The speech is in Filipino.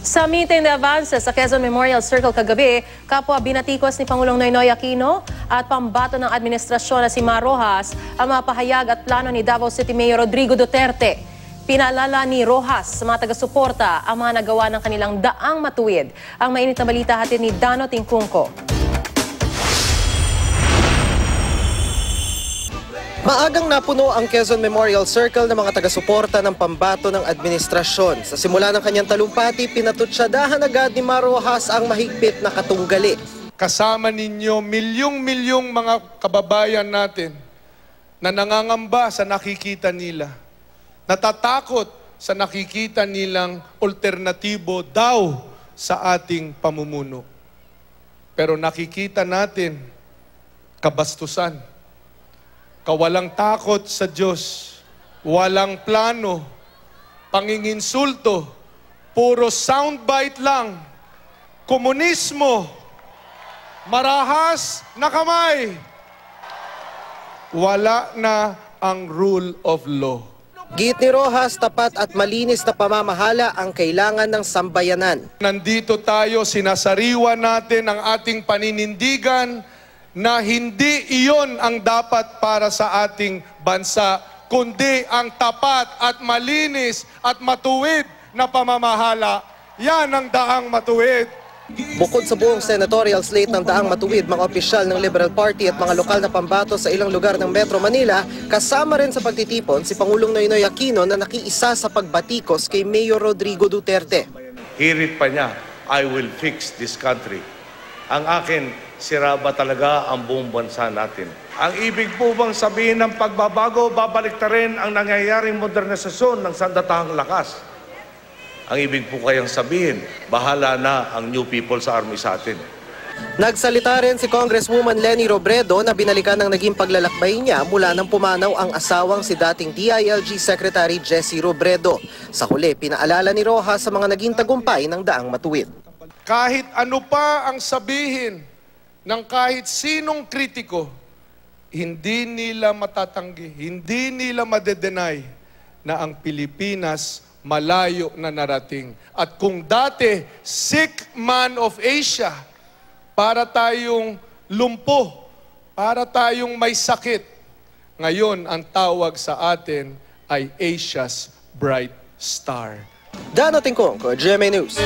Sa meeting de Avances sa Quezon Memorial Circle kagabi, kapwa binatikos ni Pangulong Noynoy Aquino at pambato ng administrasyon na si Mar Rojas ang mga pahayag at plano ni Davao City Mayor Rodrigo Duterte. Pinaalala ni Rojas sa mga taga-suporta ang mga nagawa ng kanilang daang matuwid. Ang mainit na balita hatid ni Dano Tingkungko. Maagang napuno ang Quezon Memorial Circle ng mga taga-suporta ng pambato ng administrasyon. Sa simula ng kanyang talumpati, pinatutsadahan agad ni Mar Rojas ang mahigpit na katunggali. Kasama ninyo milyong-milyong mga kababayan natin na nangangamba sa nakikita nila. Natatakot sa nakikita nilang alternatibo daw sa ating pamumuno. Pero nakikita natin kabastusan, kawalang takot sa Diyos, walang plano, panginginsulto, puro soundbite lang, komunismo, marahas na kamay. Wala na ang rule of law. Giit ni Rojas, tapat at malinis na pamamahala ang kailangan ng sambayanan. Nandito tayo, sinasariwa natin ang ating paninindigan na hindi iyon ang dapat para sa ating bansa, kundi ang tapat at malinis at matuwid na pamamahala. Yan ang daang matuwid. Bukod sa buong senatorial slate ng daang matuwid, mga opisyal ng Liberal Party at mga lokal na pambato sa ilang lugar ng Metro Manila, kasama rin sa pagtitipon si Pangulong Noynoy Aquino na nakiisa sa pagbatikos kay Mayor Rodrigo Duterte. Hirit pa niya, I will fix this country. Ang akin, sira ba talaga ang buong bansa natin? Ang ibig po bang sabihin ng pagbabago, babalik na rin ang nangyayaring modernisasyon ng sandatahang lakas? Ang ibig po kayang sabihin, bahala na ang new people sa army sa atin. Nagsalita rin si Congresswoman Leni Robredo na binalikan ng naging paglalakbay niya mula nang pumanaw ang asawang si dating DILG Secretary Jessie Robredo. Sa huli, pinaalala ni Rojas sa mga naging tagumpay ng daang matuwid. Kahit ano pa ang sabihin ng kahit sinong kritiko, hindi nila matatanggi, hindi nila madedenay na ang Pilipinas malayo na narating. At kung dati, sick man of Asia, para tayong lumpo, para tayong may sakit, ngayon ang tawag sa atin ay Asia's Bright Star. Dano Tingkungko, GMA News.